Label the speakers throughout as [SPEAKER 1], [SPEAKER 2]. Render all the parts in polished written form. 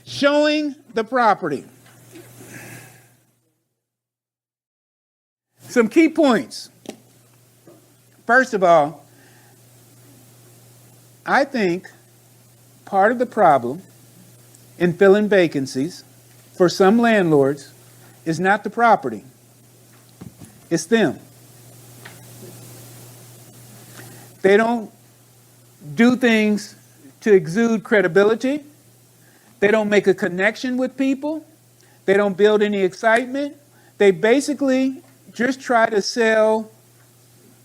[SPEAKER 1] Showing the property. Some key points. First of all, I think part of the problem in filling vacancies for some landlords is not the property. It's them. They don't do things to exude credibility. They don't make a connection with people. They don't build any excitement. They basically just try to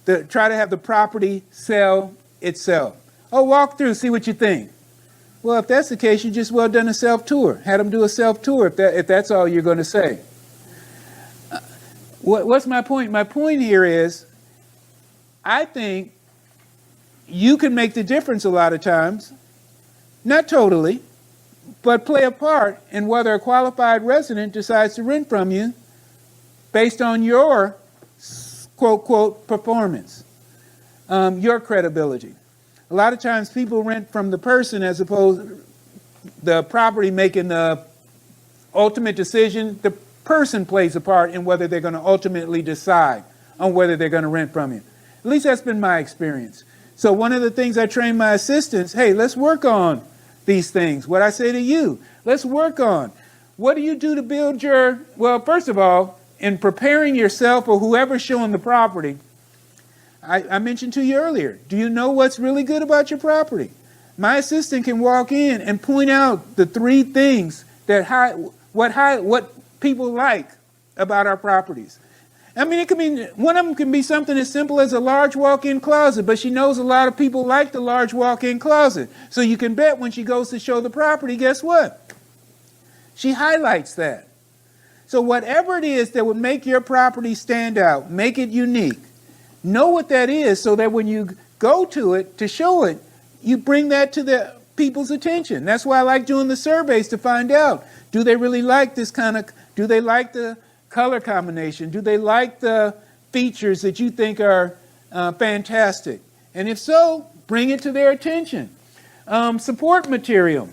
[SPEAKER 1] have the property sell itself. Oh, walk through, see what you think. Well, if that's the case, you just well done a self-tour. Had them do a self-tour if that's all you're going to say. What's my point? My point here is, I think you can make the difference a lot of times, not totally, but play a part in whether a qualified resident decides to rent from you based on your quote, quote, performance, your credibility. A lot of times people rent from the person as opposed to the property making the ultimate decision. The person plays a part in whether they're going to ultimately decide on whether they're going to rent from you. At least that's been my experience. So one of the things I train my assistants, hey, let's work on these things. What I say to you, let's work on. What do you do to build your, well, first of all, in preparing yourself or whoever's showing the property, I mentioned to you earlier, do you know what's really good about your property? My assistant can walk in and point out the 3 things that what people like about our properties. I mean, it could be, one of them can be something as simple as a large walk-in closet, but she knows a lot of people like the large walk-in closet. So you can bet when she goes to show the property, guess what? She highlights that. So whatever it is that would make your property stand out, make it unique, know what that is so that when you go to it to show it, you bring that to the people's attention. That's why I like doing the surveys to find out, do they really like this kind of, do they like the color combination? Do they like the features that you think are fantastic? And if so, bring it to their attention. Support material.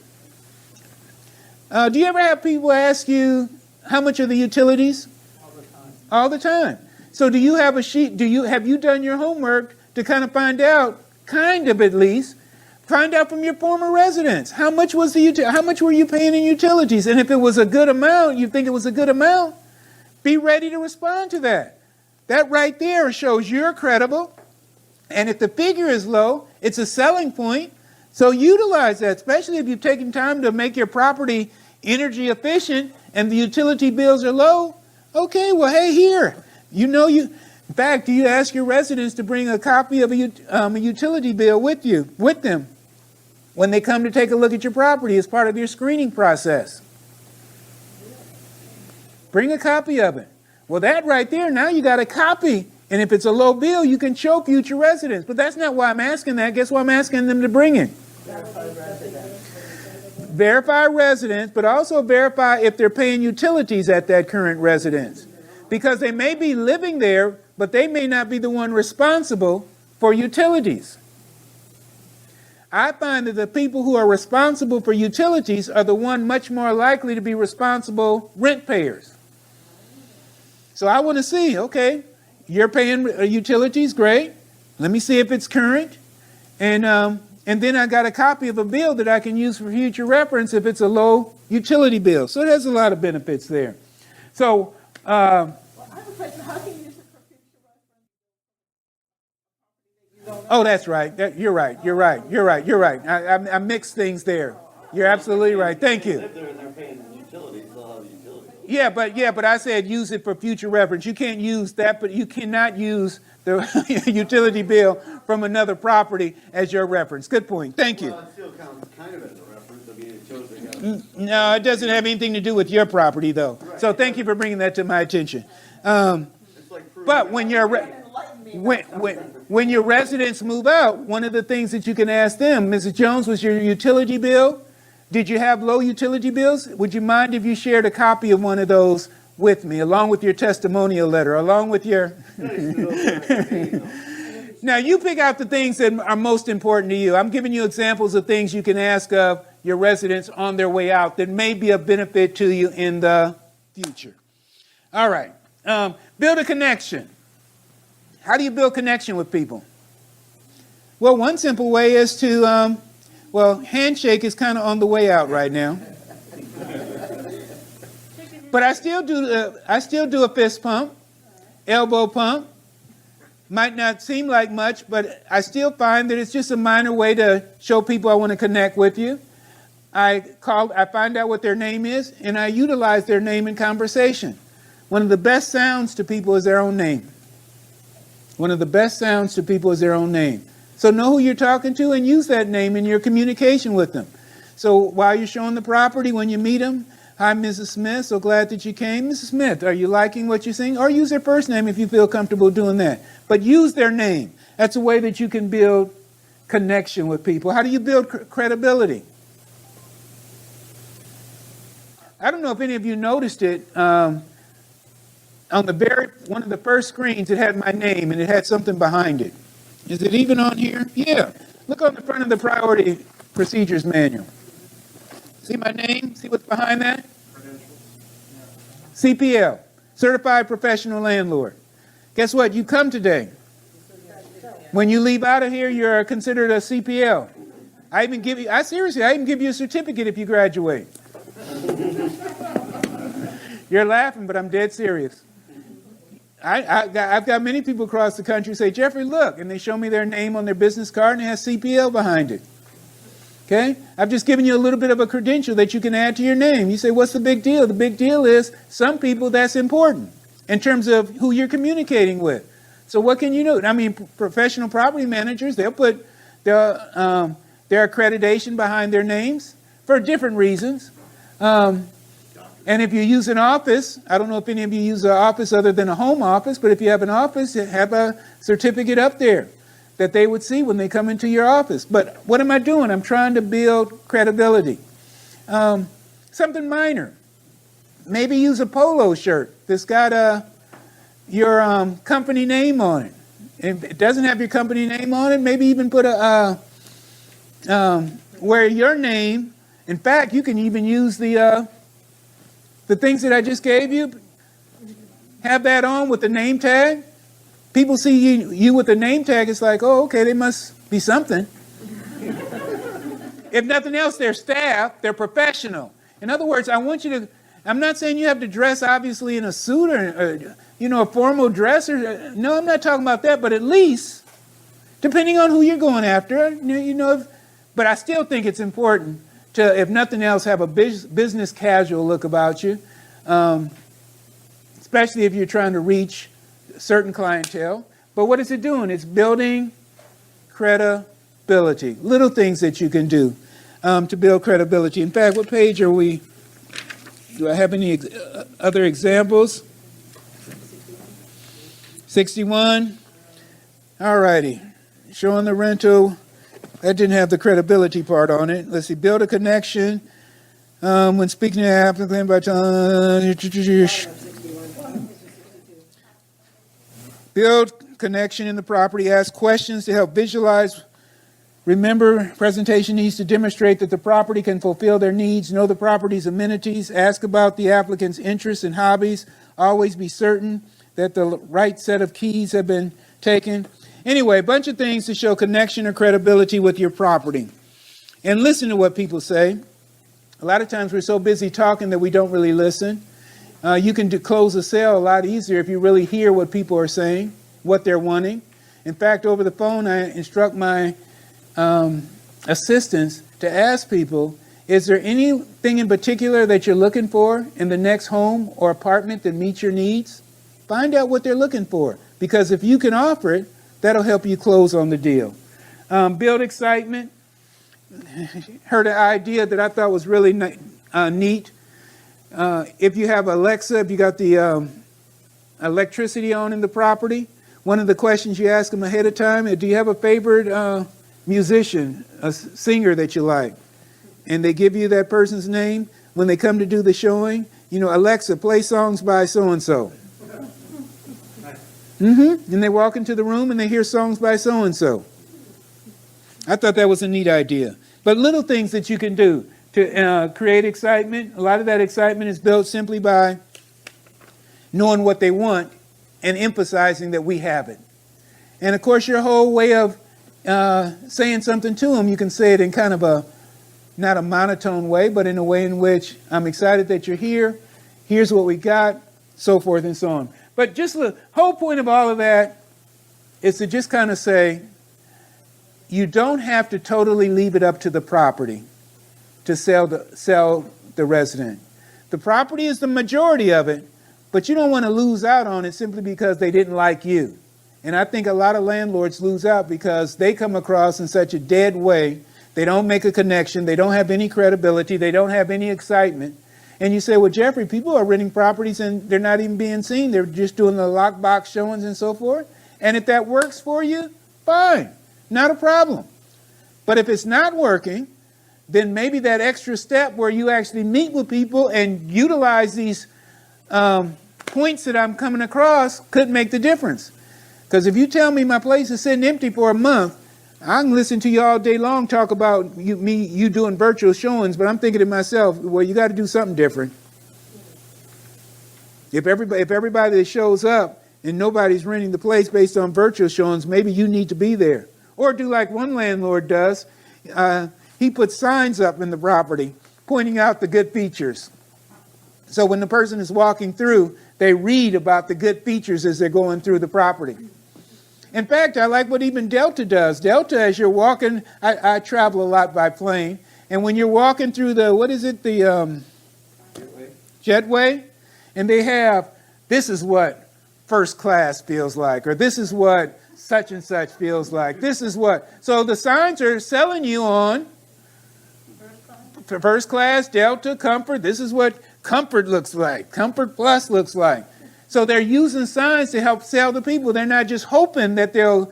[SPEAKER 1] Do you ever have people ask you, how much are the utilities?
[SPEAKER 2] All the time.
[SPEAKER 1] All the time. So do you have a sheet, have you done your homework to kind of find out, kind of at least, find out from your former residents, how much were you paying in utilities? And if it was a good amount, you think it was a good amount, be ready to respond to that. That right there shows you're credible. And if the figure is low, it's a selling point. So utilize that, especially if you've taken time to make your property energy efficient and the utility bills are low. Okay, well, hey, here. In fact, do you ask your residents to bring a copy of a utility bill with them when they come to take a look at your property as part of your screening process? Bring a copy of it. Well, that right there, now you got a copy. And if it's a low bill, you can show future residents. But that's not why I'm asking that. Guess why I'm asking them to bring it? Verify residents, but also verify if they're paying utilities at that current residence. Because they may be living there, but they may not be the one responsible for utilities. I find that the people who are responsible for utilities are the one much more likely to be responsible rent payers. So I want to see, okay, you're paying utilities, great. Let me see if it's current. And then I got a copy of a bill that I can use for future reference if it's a low utility bill. So there's a lot of benefits there. So,
[SPEAKER 2] I have a question. How can you use it for future reference?
[SPEAKER 1] Oh, that's right. You're right. I mixed things there. You're absolutely right. Thank you.
[SPEAKER 3] If they're paying utilities, they'll have utilities.
[SPEAKER 1] Yeah, but I said use it for future reference. You can't use that, but you cannot use the utility bill from another property as your reference. Good point. Thank you.
[SPEAKER 3] Well, it still counts kind of as a reference. I mean, it shows they got.
[SPEAKER 1] No, it doesn't have anything to do with your property, though.
[SPEAKER 3] Right.
[SPEAKER 1] So thank you for bringing that to my attention.
[SPEAKER 3] It's like
[SPEAKER 1] But when your when your residents move out, one of the things that you can ask them, Mrs. Jones, was your utility bill? Did you have low utility bills? Would you mind if you shared a copy of one of those with me, along with your testimonial letter, along with your... Now, you pick out the things that are most important to you. I'm giving you examples of things you can ask of your residents on their way out that may be of benefit to you in the future. All right. Build a connection. How do you build connection with people? Well, one simple way is to, handshake is kind of on the way out right now. But I still do a fist pump, elbow pump. Might not seem like much, but I still find that it's just a minor way to show people I want to connect with you. I find out what their name is, and I utilize their name in conversation. One of the best sounds to people is their own name. One of the best sounds to people is their own name. So know who you're talking to and use that name in your communication with them. So while you're showing the property, when you meet them, hi, Mrs. Smith, so glad that you came. Mrs. Smith, are you liking what you're seeing? Or use their first name if you feel comfortable doing that. But use their name. That's a way that you can build connection with people. How do you build credibility? I don't know if any of you noticed it. On one of the first screens, it had my name and it had something behind it. Is it even on here? Yeah. Look on the front of the priority procedures manual. See my name? See what's behind that? CPL, Certified Professional Landlord. Guess what? You come today. When you leave out of here, you're considered a CPL. I even give you a certificate if you graduate. You're laughing, but I'm dead serious. I've got many people across the country say, Jeffrey, look, and they show me their name on their business card and it has CPL behind it. Okay? I've just given you a little bit of a credential that you can add to your name. You say, what's the big deal? The big deal is some people that's important in terms of who you're communicating with. So what can you do? I mean, professional property managers, they'll put their accreditation behind their names for different reasons. And if you use an office, I don't know if any of you use an office other than a home office, but if you have an office, have a certificate up there that they would see when they come into your office. But what am I doing? I'm trying to build credibility. Something minor. Maybe use a polo shirt that's got your company name on it. If it doesn't have your company name on it, maybe even put where your name. In fact, you can even use the things that I just gave you. Have that on with the name tag. People see you with the name tag, it's like, oh, okay, they must be something. If nothing else, they're staff, they're professional. In other words, I'm not saying you have to dress obviously in a suit or a formal dress. No, I'm not talking about that, but at least, depending on who you're going after, but I still think it's important to, if nothing else, have a business casual look about you, especially if you're trying to reach certain clientele. But what is it doing? It's building credibility. Little things that you can do to build credibility. In fact, what page are we? Do I have any other examples? 61. All righty. Showing the rental. That didn't have the credibility part on it. Let's see. Build a connection. When speaking to the applicant by build connection in the property. Ask questions to help visualize. Remember, presentation needs to demonstrate that the property can fulfill their needs. Know the property's amenities. Ask about the applicant's interests and hobbies. Always be certain that the right set of keys have been taken. Anyway, a bunch of things to show connection or credibility with your property. And listen to what people say. A lot of times we're so busy talking that we don't really listen. You can close a sale a lot easier if you really hear what people are saying, what they're wanting. In fact, over the phone, I instruct my assistants to ask people, is there anything in particular that you're looking for in the next home or apartment that meets your needs? Find out what they're looking for, because if you can offer it, that'll help you close on the deal. Build excitement. Heard an idea that I thought was really neat. If you have Alexa, if you got the electricity on in the property, one of the questions you ask them ahead of time is, do you have a favorite musician, a singer that you like? And they give you that person's name. When they come to do the showing, Alexa, play songs by so-and-so. And they walk into the room and they hear songs by so-and-so. I thought that was a neat idea. But little things that you can do to create excitement. A lot of that excitement is built simply by knowing what they want and emphasizing that we have it. And of course, your whole way of saying something to them, you can say it in kind of a, not a monotone way, but in a way in which I'm excited that you're here. Here's what we got, so forth and so on. But just the whole point of all of that is to just kind of say, you don't have to totally leave it up to the property to sell the resident. The property is the majority of it, but you don't want to lose out on it simply because they didn't like you. And I think a lot of landlords lose out because they come across in such a dead way. They don't make a connection. They don't have any credibility. They don't have any excitement. And you say, well, Jeffrey, people are renting properties and they're not even being seen. They're just doing the lockbox showings and so forth. And if that works for you, fine, not a problem. But if it's not working, then maybe that extra step where you actually meet with people and utilize these points that I'm coming across could make the difference. Because if you tell me my place is sitting empty for a month, I can listen to you all day long talk about you doing virtual showings, but I'm thinking to myself, well, you got to do something different. If everybody that shows up and nobody's renting the place based on virtual showings, maybe you need to be there. Or do like one landlord does. He puts signs up in the property pointing out the good features. So when the person is walking through, they read about the good features as they're going through the property. In fact, I like what even Delta does. Delta, as you're walking, I travel a lot by plane, and when you're walking through the, what is it, the jetway, and they have, this is what first class feels like, or this is what such and such feels like. This is what, so the signs are selling you on first class, Delta, Comfort. This is what Comfort looks like. Comfort Plus looks like. So they're using signs to help sell the people. They're not just hoping that they'll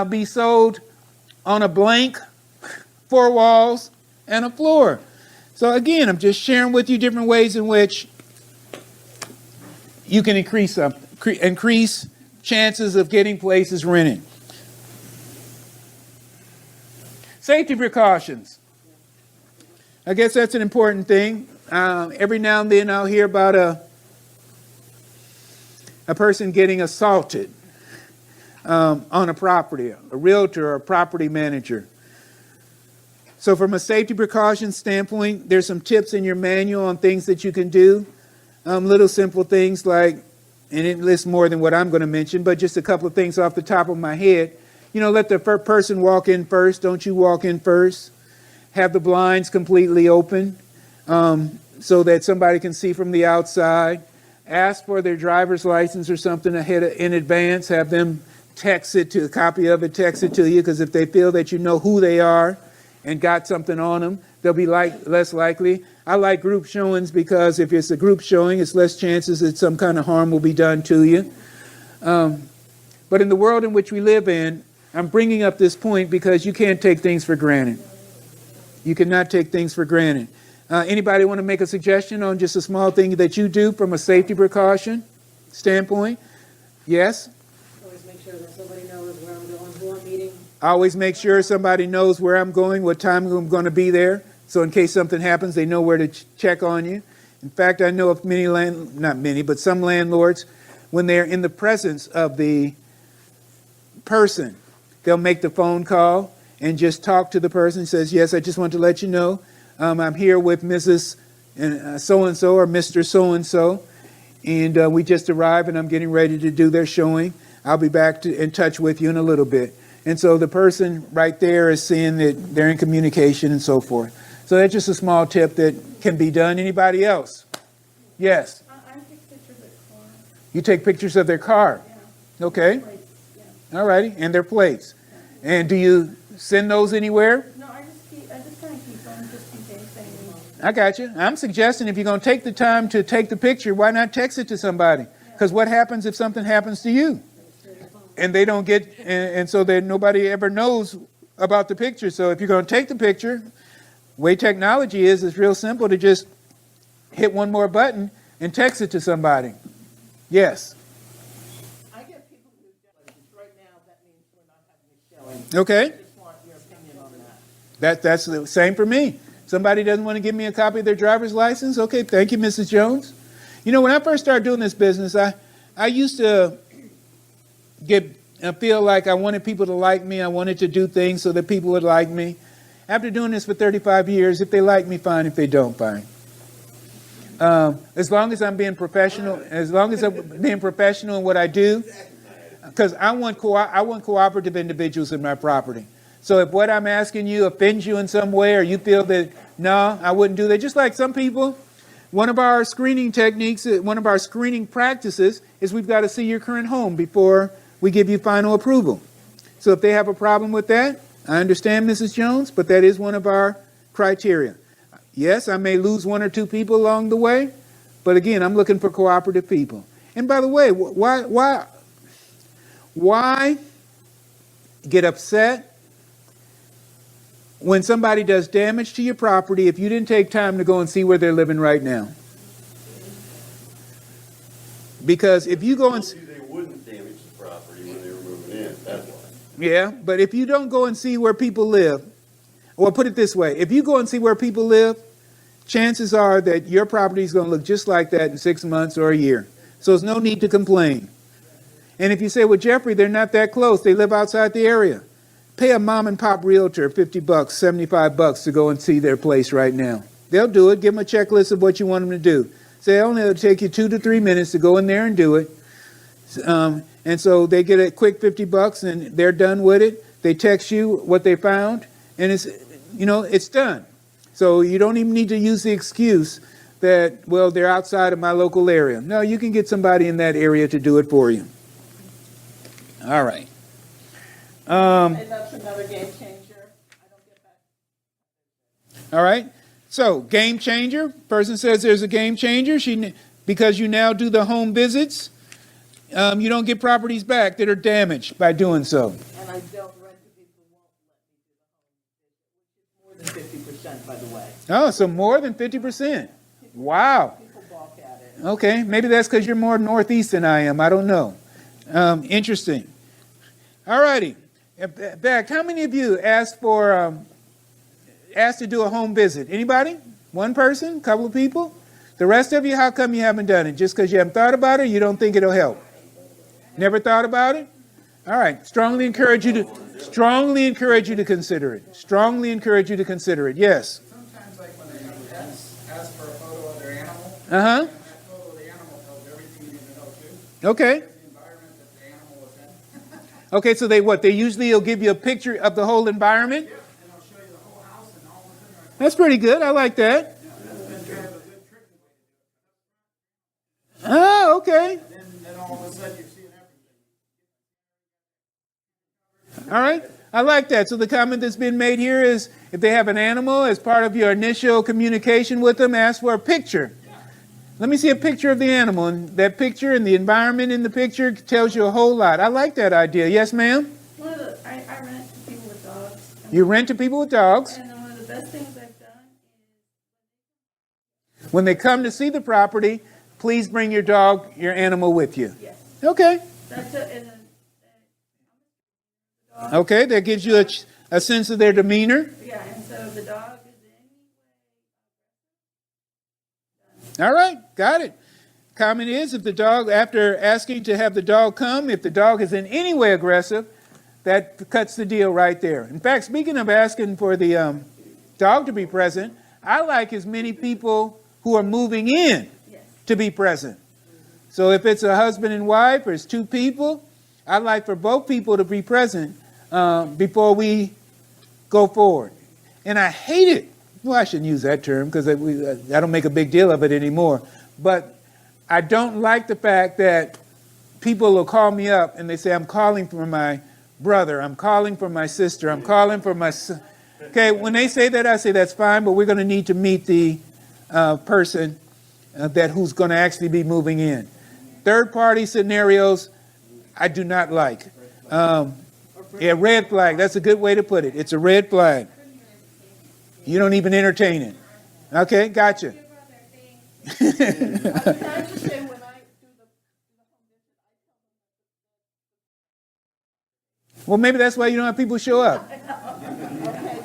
[SPEAKER 1] be sold on a blank, 4 walls, and a floor. So again, I'm just sharing with you different ways in which you can increase chances of getting places rented. Safety precautions. I guess that's an important thing. Every now and then I'll hear about a person getting assaulted on a property, a realtor or a property manager. So from a safety precaution standpoint, there's some tips in your manual on things that you can do. Little simple things like, and it lists more than what I'm going to mention, but just a couple of things off the top of my head. You know, let the person walk in first. Don't you walk in first. Have the blinds completely open so that somebody can see from the outside. Ask for their driver's license or something in advance. Have them text it to a copy of it, text it to you, because if they feel that you know who they are and got something on them, they'll be less likely. I like group showings because if it's a group showing, it's less chances that some kind of harm will be done to you. But in the world in which we live in, I'm bringing up this point because you can't take things for granted. You cannot take things for granted. Anybody want to make a suggestion on just a small thing that you do from a safety precaution standpoint? Yes?
[SPEAKER 2] Always make sure that somebody knows where I'm going, who I'm meeting.
[SPEAKER 1] Always make sure somebody knows where I'm going, what time I'm going to be there. So in case something happens, they know where to check on you. In fact, I know of some landlords, when they're in the presence of the person, they'll make the phone call and just talk to the person. Says, yes, I just want to let you know, I'm here with Mrs. So-and-so or Mr. So-and-so, and we just arrived and I'm getting ready to do their showing. I'll be back in touch with you in a little bit. And so the person right there is seeing that they're in communication and so forth. So that's just a small tip that can be done. Anybody else? Yes?
[SPEAKER 2] I take pictures of their car.
[SPEAKER 1] You take pictures of their car?
[SPEAKER 2] Yeah.
[SPEAKER 1] Okay.
[SPEAKER 2] Plates, yeah.
[SPEAKER 1] All righty. And their plates. And do you send those anywhere?
[SPEAKER 2] No, I just kind of keep them just in case anyone.
[SPEAKER 1] I got you. I'm suggesting if you're going to take the time to take the picture, why not text it to somebody? Because what happens if something happens to you? And they don't get, and so that nobody ever knows about the picture. So if you're going to take the picture, the way technology is, it's real simple to just hit one more button and text it to somebody. Yes.
[SPEAKER 2] I get people who do right now. That means we're not having a showing.
[SPEAKER 1] Okay.
[SPEAKER 2] I just want your opinion on
[SPEAKER 1] That's the same for me. Somebody doesn't want to give me a copy of their driver's license. Okay, thank you, Mrs. Jones. You know, when I first started doing this business, I used to feel like I wanted people to like me. I wanted to do things so that people would like me. After doing this for 35 years, if they like me, fine. If they don't, fine. As long as I'm being professional, as long as I'm being professional in what I do, because I want cooperative individuals in my property. So if what I'm asking you offends you in some way, or you feel that, no, I wouldn't do that. Just like some people, one of our screening techniques, one of our screening practices is we've got to see your current home before we give you final approval. So if they have a problem with that, I understand, Mrs. Jones, but that is one of our criteria. Yes, I may lose one or two people along the way, but again, I'm looking for cooperative people. And by the way, why get upset when somebody does damage to your property if you didn't take time to go and see where they're living right now? Because if you go and
[SPEAKER 3] They wouldn't damage the property when they were moving in, that's why.
[SPEAKER 1] yeah, but if you don't go and see where people live, or put it this way, if you go and see where people live, chances are that your property is going to look just like that in 6 months or a year. So there's no need to complain. And if you say, well, Jeffrey, they're not that close, they live outside the area, pay a mom and pop realtor $50, $75 to go and see their place right now. They'll do it. Give them a checklist of what you want them to do. Say, only it'll take you 2 to 3 minutes to go in there and do it. And so they get a quick $50 and they're done with it. They text you what they found, and it's done. So you don't even need to use the excuse that, well, they're outside of my local area. No, you can get somebody in that area to do it for you. All right.
[SPEAKER 4] And that's another game changer. I don't get that.
[SPEAKER 1] All right. So game changer. Person says there's a game changer. Because you now do the home visits, you don't get properties back that are damaged by doing so.
[SPEAKER 4] And I don't rent to people who won't let me do the home visit, which is more than 50%, by the way.
[SPEAKER 1] Oh, so more than 50%. Wow.
[SPEAKER 4] People balk at it.
[SPEAKER 1] Okay. Maybe that's because you're more northeast than I am. I don't know. Interesting. All righty. Back, how many of you asked to do a home visit? Anybody? One person? Couple of people? The rest of you, how come you haven't done it? Just because you haven't thought about it, or you don't think it'll help? Never thought about it? All right. Strongly encourage you to consider it. Strongly encourage you to consider it. Yes.
[SPEAKER 5] Sometimes, like when they have pets, ask for a photo of their animal.
[SPEAKER 1] Uh-huh.
[SPEAKER 5] And that photo of the animal tells everything you need to know too.
[SPEAKER 1] Okay.
[SPEAKER 5] The environment that the animal was in.
[SPEAKER 1] Okay, so they usually will give you a picture of the whole environment.
[SPEAKER 5] And they'll show you the whole house and all within there.
[SPEAKER 1] That's pretty good. I like that.
[SPEAKER 5] That's been kind of a good trick way to do it.
[SPEAKER 1] Oh, okay.
[SPEAKER 5] Then all of a sudden you're seeing everything.
[SPEAKER 1] All right. I like that. So the comment that's been made here is if they have an animal as part of your initial communication with them, ask for a picture. Let me see a picture of the animal. And that picture and the environment in the picture tells you a whole lot. I like that idea. Yes, ma'am?
[SPEAKER 6] I rent to people with dogs.
[SPEAKER 1] You rent to people with dogs.
[SPEAKER 6] And one of the best things I've done is
[SPEAKER 1] When they come to see the property, please bring your animal with you.
[SPEAKER 6] yes.
[SPEAKER 1] Okay.
[SPEAKER 6] That's
[SPEAKER 1] Okay, that gives you a sense of their demeanor.
[SPEAKER 6] yeah, and so the dog is
[SPEAKER 1] All right, got it. Comment is if the dog, after asking to have the dog come, if the dog is in any way aggressive, that cuts the deal right there. In fact, speaking of asking for the dog to be present, I like as many people who are moving in to be present. So if it's a husband and wife or it's two people, I'd like for both people to be present before we go forward. And I hate it. Well, I shouldn't use that term because I don't make a big deal of it anymore. But I don't like the fact that people will call me up and they say, I'm calling for my brother, I'm calling for my sister, I'm calling for my son. Okay, when they say that, I say that's fine, but we're going to need to meet the person who's going to actually be moving in. Third-party scenarios, I do not like. Red flag. That's a good way to put it. It's a red flag. You don't even entertain it. Okay, gotcha.
[SPEAKER 4] I'm trying to say when I do the home visit,
[SPEAKER 1] Well, maybe that's why you don't have people show up.
[SPEAKER 4] okay,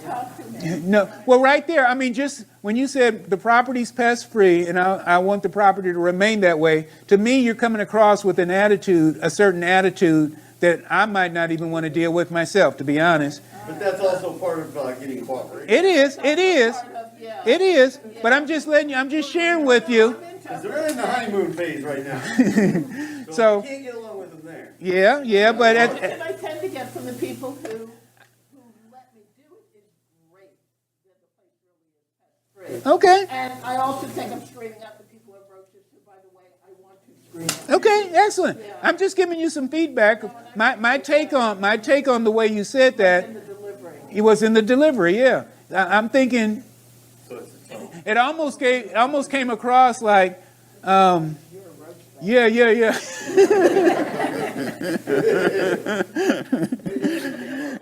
[SPEAKER 4] talk to me.
[SPEAKER 1] No, well, right there, I mean, just when you said the property's pest-free and I want the property to remain that way, to me, you're coming across with an attitude, a certain attitude that I might not even want to deal with myself, to be honest.
[SPEAKER 3] But that's also part of getting cooperation.
[SPEAKER 1] It is, it is, but I'm just letting you, I'm just sharing with you.
[SPEAKER 3] Because they're in the honeymoon phase right now.
[SPEAKER 1] So,
[SPEAKER 3] You can't get along with them there.
[SPEAKER 1] yeah, but
[SPEAKER 4] And I tend to get from the people who let me do it is great, that the place really is pest-free.
[SPEAKER 1] okay,
[SPEAKER 4] And I also think I'm straightening out the people who have roaches, who, by the way, I want to screen out.
[SPEAKER 1] okay, excellent. I'm just giving you some feedback. My take on the way you said that,
[SPEAKER 4] In the delivery.
[SPEAKER 1] it was in the delivery, yeah. I'm thinking,
[SPEAKER 3] So it's a tone.
[SPEAKER 1] it almost came across like, yeah.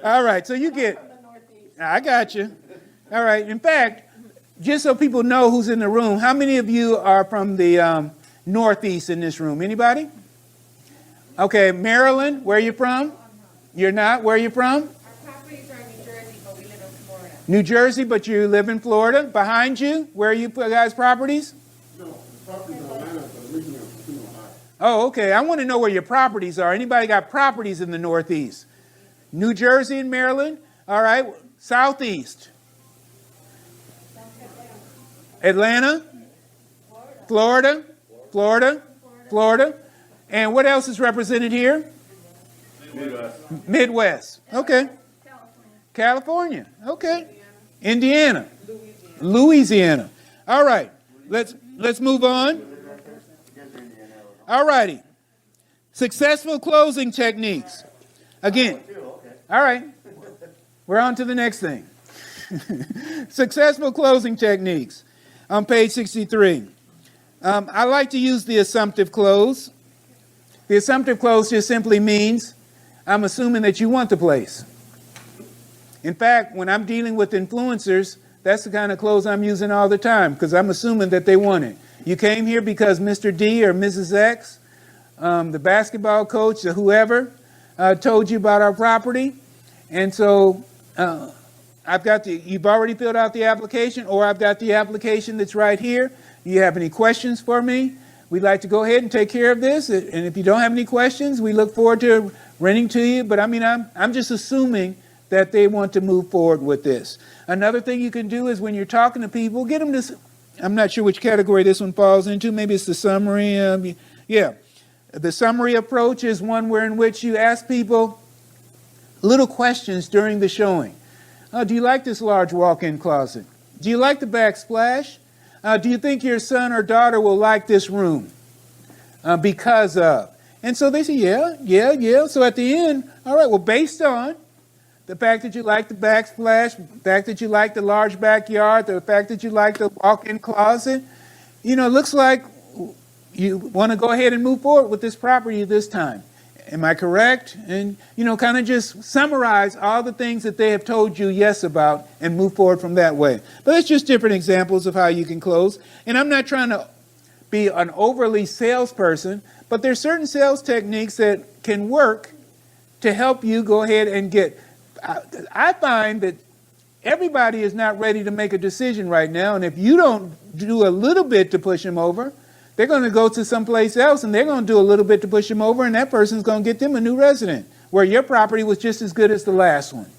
[SPEAKER 1] All right, so you get,
[SPEAKER 4] From the Northeast.
[SPEAKER 1] I got you. All right, in fact, just so people know who's in the room, how many of you are from the Northeast in this room? Anybody? Okay, Maryland, where are you from? You're not? Where are you from?
[SPEAKER 6] Our properties are in New Jersey, but we live in Florida.
[SPEAKER 1] New Jersey, but you live in Florida. Behind you, where are you guys' properties?
[SPEAKER 5] No, the property's in Atlanta, but originally from Ohio.
[SPEAKER 1] Oh, okay. I want to know where your properties are. Anybody got properties in the Northeast? New Jersey and Maryland? All right. Southeast? Atlanta? Florida? Florida? And what else is represented here? Midwest. Okay. California. Okay. Indiana. Louisiana. All right. Let's move on. All righty. Successful closing techniques. Again. All right. We're on to the next thing. Successful closing techniques. On page 63. I like to use the assumptive close. The assumptive close just simply means I'm assuming that you want the place. In fact, when I'm dealing with influencers, that's the kind of close I'm using all the time because I'm assuming that they want it. You came here because Mr. D or Mrs. X, the basketball coach or whoever, told you about our property. And so you've already filled out the application, or I've got the application that's right here. Do you have any questions for me? We'd like to go ahead and take care of this. And if you don't have any questions, we look forward to renting to you. But I mean, I'm just assuming that they want to move forward with this. Another thing you can do is when you're talking to people, get them to, I'm not sure which category this one falls into. Maybe it's the summary. The summary approach is one in which you ask people little questions during the showing. Do you like this large walk-in closet? Do you like the backsplash? Do you think your son or daughter will like this room? Because of. And so they say, yeah. So at the end, all right, well, based on the fact that you like the backsplash, the fact that you like the large backyard, the fact that you like the walk-in closet, it looks like you want to go ahead and move forward with this property this time. Am I correct? And, kind of just summarize all the things that they have told you yes about and move forward from that way. But it's just different examples of how you can close. And I'm not trying to be an overly salesperson, but there's certain sales techniques that can work to help you go ahead and get. I find that everybody is not ready to make a decision right now. And if you don't do a little bit to push them over, they're going to go to someplace else and they're going to do a little bit to push them over, and that person's going to get them a new resident where your property was just as good as the last one.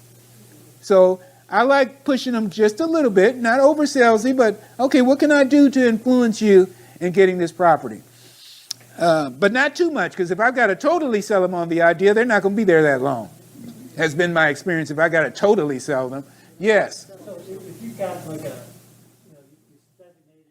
[SPEAKER 1] So I like pushing them just a little bit, not over salesy, but okay, what can I do to influence you in getting this property? But not too much, because if I've got to totally sell them on the idea, they're not going to be there that long. Has been my experience. If I got to totally sell them, yes.
[SPEAKER 7] So if you got like you designated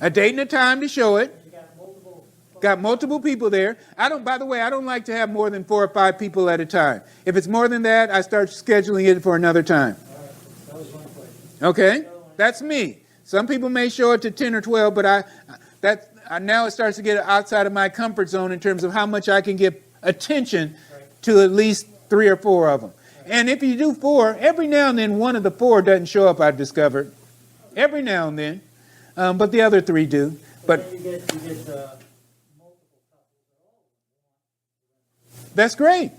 [SPEAKER 1] A date and a time to show it.
[SPEAKER 7] you got multiple.
[SPEAKER 1] Got multiple people there. By the way, I don't like to have more than 4 or 5 people at a time. If it's more than that, I start scheduling it for another time.
[SPEAKER 7] All right, that was one question.
[SPEAKER 1] Okay? That's me. Some people may show it to 10 or 12, but now it starts to get outside of my comfort zone in terms of how much I can give attention to at least 3 or 4 of them. And if you do 4, every now and then one of the 4 doesn't show up, I've discovered. Every now and then. But the other 3 do. But
[SPEAKER 7] You get multiple couples.
[SPEAKER 1] that's great.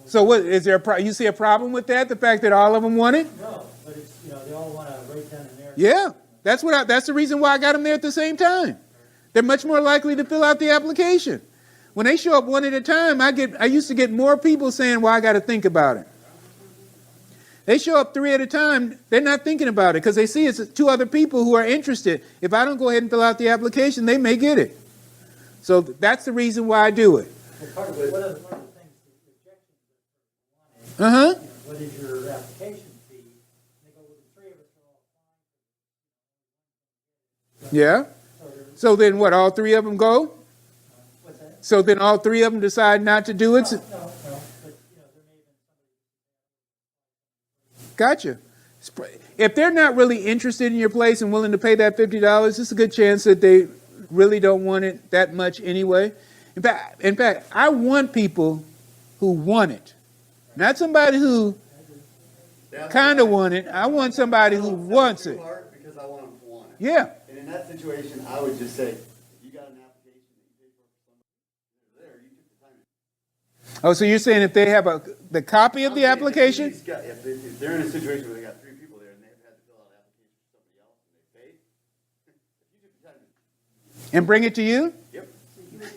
[SPEAKER 1] So what, is there you see a problem with that? The fact that all of them want it?
[SPEAKER 7] No, but it's, they all want to right then and there.
[SPEAKER 1] Yeah, that's the reason why I got them there at the same time. They're much more likely to fill out the application. When they show up one at a time, I used to get more people saying, well, I got to think about it. They show up 3 at a time, they're not thinking about it because they see it's 2 other people who are interested. If I don't go ahead and fill out the application, they may get it. So that's the reason why I do it.
[SPEAKER 7] Well, part of it, one of the things, the objections that
[SPEAKER 1] Uh-huh.
[SPEAKER 7] what is your application fee? They go, with the 3 of us are all fine.
[SPEAKER 1] Yeah. So then what, all 3 of them go?
[SPEAKER 7] What's that?
[SPEAKER 1] So then all 3 of them decide not to do it?
[SPEAKER 7] No, but, there may have been somebody.
[SPEAKER 1] Gotcha. If they're not really interested in your place and willing to pay that $50, it's a good chance that they really don't want it that much anyway. In fact, I want people who want it. Not somebody who kind of want it. I want somebody who wants it.
[SPEAKER 3] Because I want them to want it.
[SPEAKER 1] Yeah.
[SPEAKER 3] And in that situation, I would just say, you got an application that you paid for somebody there, you took the time.
[SPEAKER 1] Oh, so you're saying if they have the copy of the application?
[SPEAKER 3] If they're in a situation where they got 3 people there and they've had to fill out an application for somebody else and they paid, if you took the time.
[SPEAKER 1] And bring it to you?
[SPEAKER 3] Yep.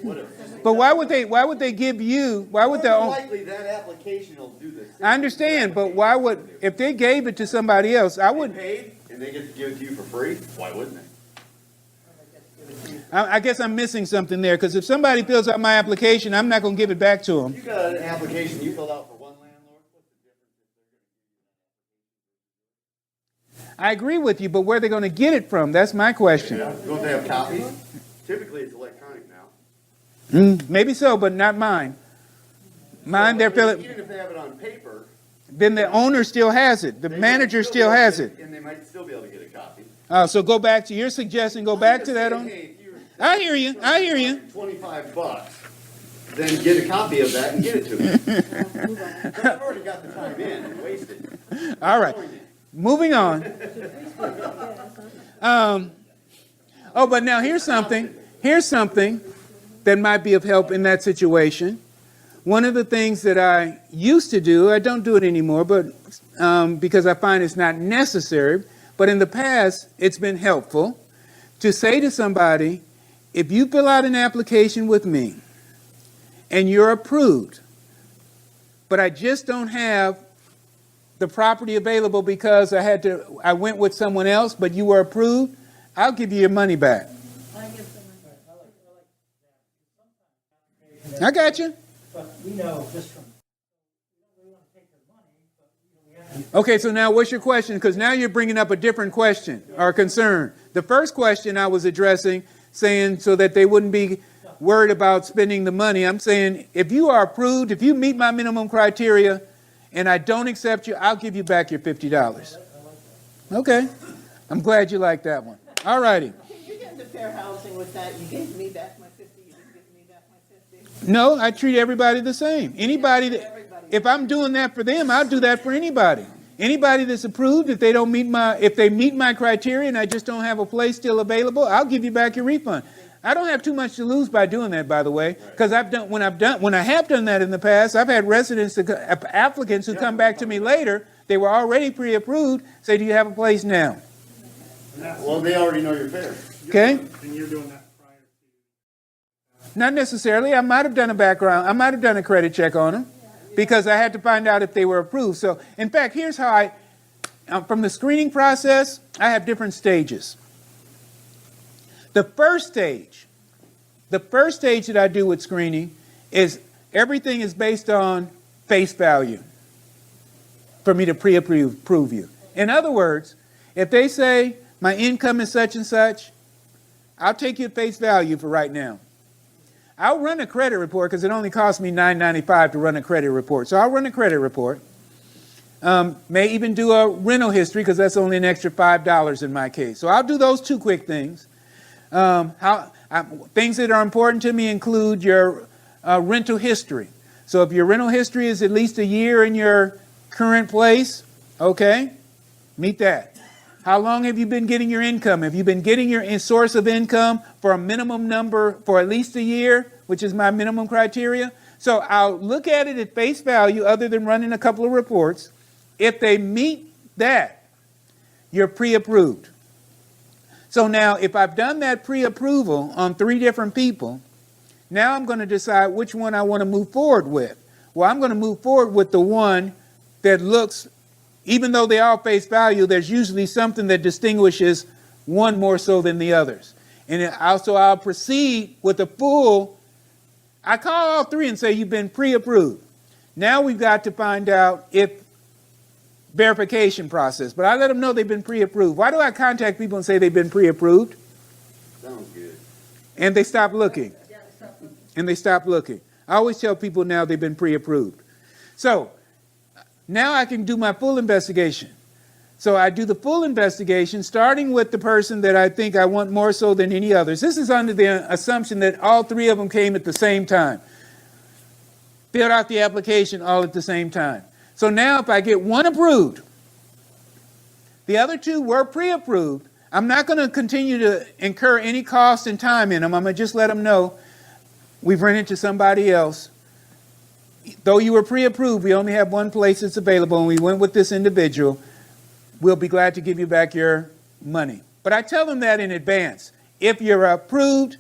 [SPEAKER 3] Whatever.
[SPEAKER 1] But why would they give you, why would
[SPEAKER 3] More
[SPEAKER 1] they?
[SPEAKER 3] likely that application will do this.
[SPEAKER 1] I understand, but why would, if they gave it to somebody else, I
[SPEAKER 3] They
[SPEAKER 1] would,
[SPEAKER 3] paid and they get to give it to you for free, why wouldn't they?
[SPEAKER 1] I guess I'm missing something there, because if somebody fills out my application, I'm not going to give it back to them.
[SPEAKER 3] You got an application you filled out for one landlord, what's the difference if they're going to
[SPEAKER 1] I agree with you, but where are they going to get it from? That's my question.
[SPEAKER 3] Don't they have copies? Typically, it's electronic now.
[SPEAKER 1] Maybe so, but not mine. Mine, they're filling,
[SPEAKER 3] Even if they have it on paper.
[SPEAKER 1] then the owner still has it. The
[SPEAKER 3] they
[SPEAKER 1] manager
[SPEAKER 3] might
[SPEAKER 1] still
[SPEAKER 3] be able
[SPEAKER 1] has
[SPEAKER 3] to-
[SPEAKER 1] it.
[SPEAKER 3] And they might still be able to get a copy.
[SPEAKER 1] So go back to your suggestion, go back to that
[SPEAKER 3] I'm
[SPEAKER 1] on.
[SPEAKER 3] just saying, hey, if you're-
[SPEAKER 1] I hear you, I hear you.
[SPEAKER 3] $25, then get a copy of that and get it to me. But I've already got the time in and wasted.
[SPEAKER 1] All right, moving on. But now here's something that might be of help in that situation. One of the things that I used to do, I don't do it anymore, but because I find it's not necessary, but in the past, it's been helpful to say to somebody, if you fill out an application with me and you're approved, but I just don't have the property available because I went with someone else, but you were approved, I'll give you your money back. I got you.
[SPEAKER 7] But we know just from, we don't want to take their money, but, we have to.
[SPEAKER 1] Okay, so now what's your question? Because now you're bringing up a different question or concern. The first question I was addressing, saying so that they wouldn't be worried about spending the money. I'm saying if you are approved, if you meet my minimum criteria and I don't accept you, I'll give you back your $50. Okay, I'm glad you like that one. All righty.
[SPEAKER 4] Can you get into fair housing with that? You gave me back my 50, you didn't give me back my 50.
[SPEAKER 1] No, I treat everybody the same. Anybody that, if I'm doing that for them, I'll do that for anybody. Anybody that's approved, if they meet my criteria and I just don't have a place still available, I'll give you back your refund. I don't have too much to lose by doing that, by the way, because when I have done that in the past, I've had applicants who come back to me later. They were already pre-approved. Say, do you have a place now?
[SPEAKER 3] Well, they already know you're fair.
[SPEAKER 1] Okay.
[SPEAKER 5] And you're doing that prior to.
[SPEAKER 1] Not necessarily. I might have done a background. I might have done a credit check on them because I had to find out if they were approved. So, in fact, here's how from the screening process, I have different stages. The first stage that I do with screening is everything is based on face value for me to pre-approve you. In other words, if they say my income is such and such, I'll take you at face value for right now. I'll run a credit report because it only costs me $9.95 to run a credit report. So I'll run a credit report. May even do a rental history because that's only an extra $5 in my case. So I'll do those 2 quick things. Things that are important to me include your rental history. So if your rental history is at least a year in your current place, okay, meet that. How long have you been getting your income? Have you been getting your source of income for a minimum number for at least a year, which is my minimum criteria? So I'll look at it at face value other than running a couple of reports. If they meet that, you're pre-approved. So now if I've done that pre-approval on 3 different people, now I'm going to decide which one I want to move forward with. Well, I'm going to move forward with the one that looks, even though they all face value, there's usually something that distinguishes one more so than the others. And I'll proceed with the full, I call all 3 and say, you've been pre-approved. Now we've got to find out if verification process, but I let them know they've been pre-approved. Why do I contact people and say they've been pre-approved?
[SPEAKER 3] Sounds good.
[SPEAKER 1] And they stop looking. And they stop looking. I always tell people now they've been pre-approved. So now I can do my full investigation. So I do the full investigation, starting with the person that I think I want more so than any others. This is under the assumption that all 3 of them came at the same time. Filled out the application all at the same time. So now if I get 1 approved, the other 2 were pre-approved, I'm not going to continue to incur any cost and time in them. I'm going to just let them know we've rented to somebody else. Though you were pre-approved, we only have 1 place that's available, and we went with this individual. We'll be glad to give you back your money. But I tell them that in advance. If you're approved,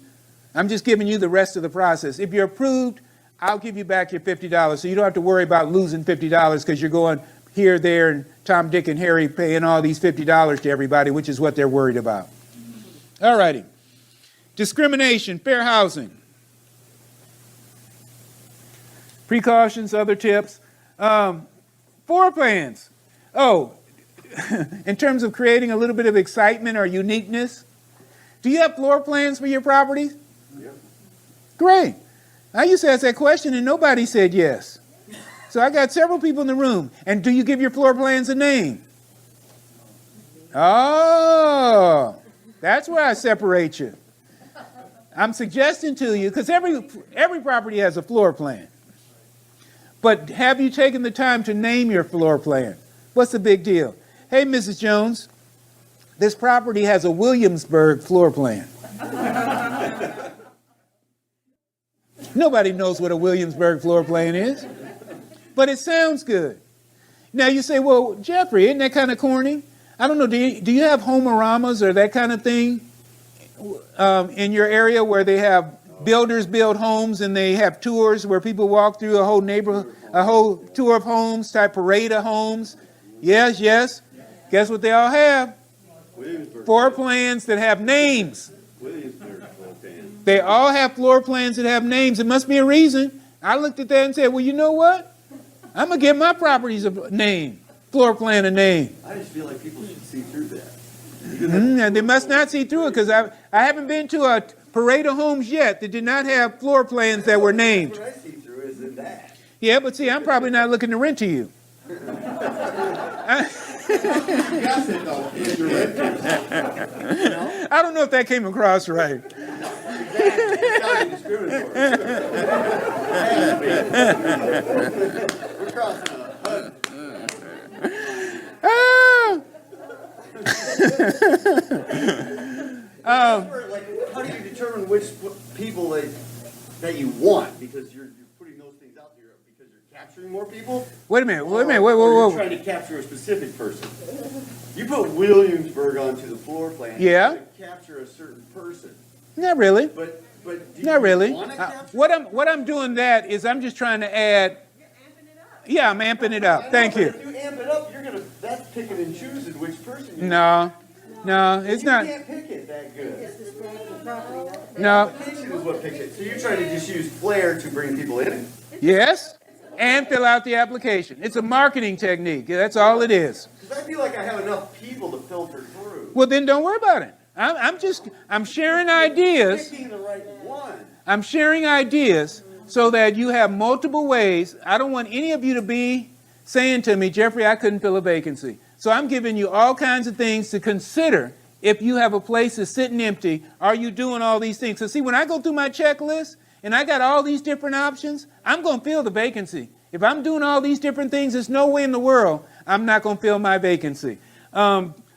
[SPEAKER 1] I'm just giving you the rest of the process. If you're approved, I'll give you back your $50. So you don't have to worry about losing $50 because you're going here, there, and Tom, Dick, and Harry paying all these $50 to everybody, which is what they're worried about. All righty. Discrimination, fair housing. Precautions, other tips. Floor plans. Oh, in terms of creating a little bit of excitement or uniqueness, do you have floor plans for your properties?
[SPEAKER 3] Yep.
[SPEAKER 1] Great. I used to ask that question and nobody said yes. So I got several people in the room. And do you give your floor plans a name? Oh, that's where I separate you. I'm suggesting to you, because every property has a floor plan. But have you taken the time to name your floor plan? What's the big deal? Hey, Mrs. Jones, this property has a Williamsburg floor plan. Nobody knows what a Williamsburg floor plan is, but it sounds good. Now you say, well, Jeffrey, isn't that kind of corny? I don't know, do you have home-oramas or that kind of thing in your area where they have builders build homes and they have tours where people walk through a whole neighborhood, a whole tour of homes, type parade of homes? Yes, yes. Guess what they all have?
[SPEAKER 3] Williamsburg.
[SPEAKER 1] Floor plans that have names.
[SPEAKER 3] Williamsburg floor plan.
[SPEAKER 1] They all have floor plans that have names. It must be a reason. I looked at that and said, well, you know what? I'm going to give my properties a name, floor plan a name.
[SPEAKER 3] I just feel like people should see through that.
[SPEAKER 1] And they must not see through it because I haven't been to a parade of homes yet that did not have floor plans that were named.
[SPEAKER 3] What I see through is in that.
[SPEAKER 1] Yeah, but see, I'm probably not looking to rent to you.
[SPEAKER 3] Yes, it though. If you're renters.
[SPEAKER 1] I don't know if that came across right.
[SPEAKER 3] Exactly. Discriminatory. We're crossing like, how do you determine which people that you want? Because you're putting those things out there because you're capturing more people?
[SPEAKER 1] Wait a minute,
[SPEAKER 3] Or you're trying to capture a specific person. You put Williamsburg onto the floor plan.
[SPEAKER 1] Yeah.
[SPEAKER 3] To capture a certain person.
[SPEAKER 1] Not really.
[SPEAKER 3] But do
[SPEAKER 1] Not
[SPEAKER 3] you
[SPEAKER 1] really.
[SPEAKER 3] want to capture?
[SPEAKER 1] What I'm doing that is I'm just trying to add. Yeah, I'm amping it up. Thank you.
[SPEAKER 3] If you amp it up, that's picking and choosing which person you
[SPEAKER 1] No, it's not.
[SPEAKER 3] You can't pick it that good.
[SPEAKER 1] No.
[SPEAKER 3] Application is what picks it. So you're trying to just use flair to bring people in?
[SPEAKER 1] Yes, and fill out the application. It's a marketing technique. That's all it is.
[SPEAKER 3] Because I feel like I have enough people to filter through.
[SPEAKER 1] Well, then don't worry about it. I'm sharing ideas.
[SPEAKER 3] Picking the right one.
[SPEAKER 1] I'm sharing ideas so that you have multiple ways. I don't want any of you to be saying to me, Jeffrey, I couldn't fill a vacancy. So I'm giving you all kinds of things to consider. If you have a place that's sitting empty, are you doing all these things? So see, when I go through my checklist and I got all these different options, I'm going to fill the vacancy. If I'm doing all these different things, there's no way in the world I'm not going to fill my vacancy.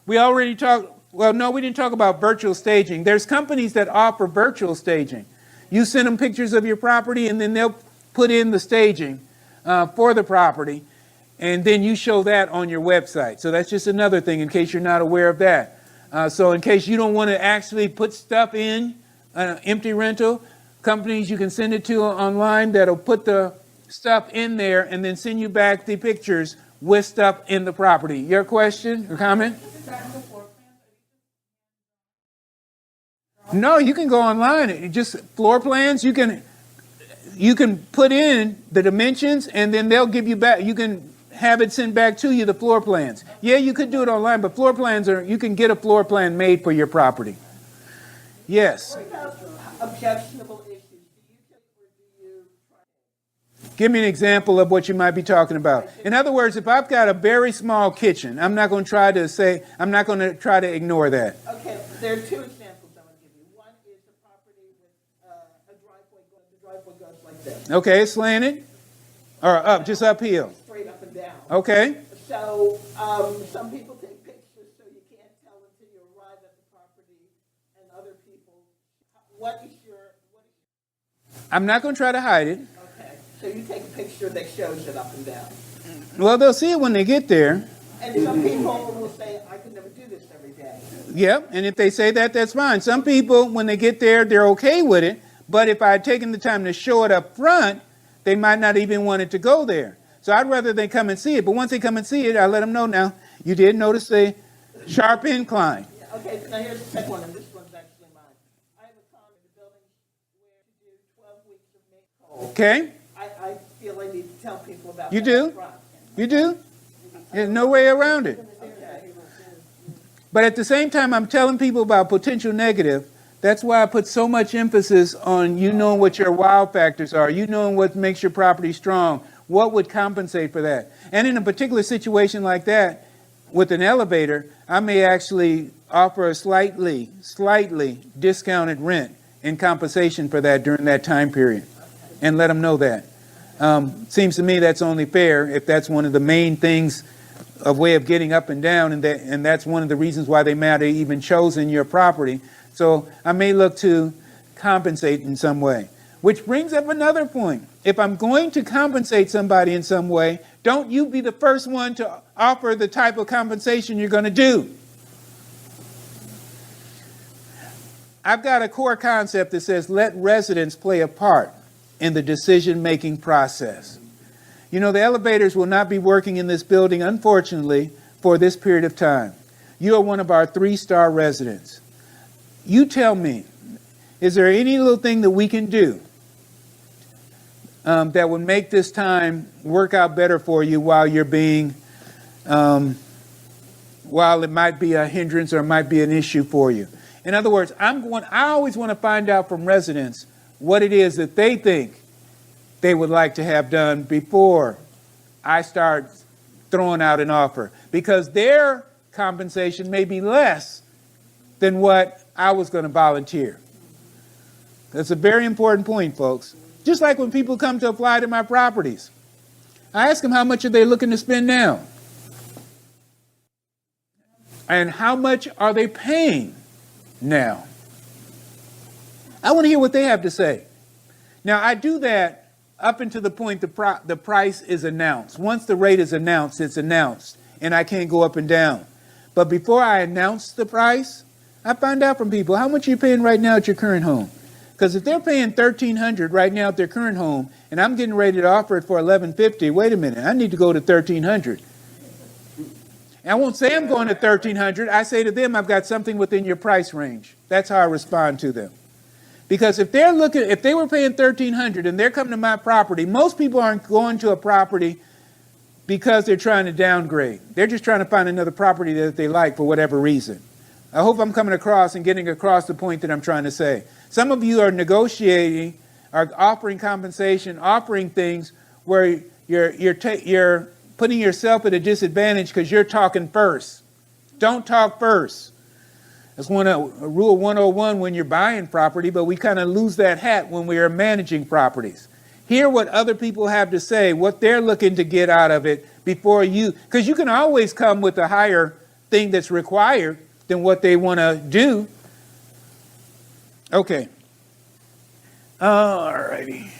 [SPEAKER 1] We already talked, well, no, we didn't talk about virtual staging. There's companies that offer virtual staging. You send them pictures of your property and then they'll put in the staging for the property, and then you show that on your website. So that's just another thing in case you're not aware of that. So in case you don't want to actually put stuff in empty rental, companies you can send it to online that'll put the stuff in there and then send you back the pictures with stuff in the property. Your question or comment? No, you can go online. It just floor plans. You can put in the dimensions and then they'll give you back. You can have it sent back to you, the floor plans. Yeah, you could do it online, but floor plans you can get a floor plan made for your property. Yes.
[SPEAKER 4] What about objectionable issues? Do you take or do you try?
[SPEAKER 1] Give me an example of what you might be talking about. In other words, if I've got a very small kitchen, I'm not going to try to ignore that.
[SPEAKER 4] Okay, there are two examples I want to give you. One is a property with a driveway, the driveway goes like this,
[SPEAKER 1] Okay, it's slanted or up, just uphill.
[SPEAKER 4] straight up and down.
[SPEAKER 1] Okay.
[SPEAKER 4] So, some people take pictures, so you can't tell until you arrive at the property, and other people, what is your,
[SPEAKER 1] I'm not going to try to hide it.
[SPEAKER 4] okay, so you take a picture that shows it up and down.
[SPEAKER 1] Well, they'll see it when they get there.
[SPEAKER 4] And some people will say, I could never do this every day.
[SPEAKER 1] Yep, and if they say that, that's fine. Some people, when they get there, they're okay with it. But if I had taken the time to show it up front, they might not even want it to go there. So I'd rather they come and see it. But once they come and see it, I let them know now, you did notice the sharp incline.
[SPEAKER 4] Yeah, okay, now here's the second one, and this one's actually mine. I have a condo in the building where to do 12 weeks of maintenance.
[SPEAKER 1] Okay?
[SPEAKER 4] I feel I need to tell people about
[SPEAKER 1] You
[SPEAKER 4] that
[SPEAKER 1] do?
[SPEAKER 4] up front.
[SPEAKER 1] You do? There's no way around it.
[SPEAKER 4] Okay.
[SPEAKER 1] But at the same time, I'm telling people about potential negative. That's why I put so much emphasis on you knowing what your wow factors are, you knowing what makes your property strong, what would compensate for that. And in a particular situation like that, with an elevator, I may actually offer a slightly discounted rent in compensation for that during that time period, and let them know that. Seems to me that's only fair if that's one of the main things, a way of getting up and down, and that's one of the reasons why they may have even chosen your property. So I may look to compensate in some way, which brings up another point. If I'm going to compensate somebody in some way, don't you be the first one to offer the type of compensation you're going to do. I've got a core concept that says let residents play a part in the decision-making process. You know, the elevators will not be working in this building, unfortunately, for this period of time. You are one of our 3-star residents. You tell me, is there any little thing that we can do that would make this time work out better for you while you're being, while it might be a hindrance or it might be an issue for you? In other words, I always want to find out from residents what it is that they think they would like to have done before I start throwing out an offer, because their compensation may be less than what I was going to volunteer. That's a very important point, folks. Just like when people come to apply to my properties, I ask them how much are they looking to spend now? And how much are they paying now? I want to hear what they have to say. Now, I do that up until the point the price is announced. Once the rate is announced, it's announced, and I can't go up and down. But before I announce the price, I find out from people, how much are you paying right now at your current home? Because if they're paying $1,300 right now at their current home, and I'm getting ready to offer it for $1,150, wait a minute, I need to go to $1,300. And I won't say I'm going to $1,300. I say to them, I've got something within your price range. That's how I respond to them. Because if they were paying $1,300 and they're coming to my property, most people aren't going to a property because they're trying to downgrade. They're just trying to find another property that they like for whatever reason. I hope I'm coming across and getting across the point that I'm trying to say. Some of you are negotiating, are offering compensation, offering things where you're putting yourself at a disadvantage because you're talking first. Don't talk first. That's rule 101 when you're buying property, but we kind of lose that hat when we are managing properties. Hear what other people have to say, what they're looking to get out of it before you, because you can always come with a higher thing that's required than what they want to do. Okay. All righty.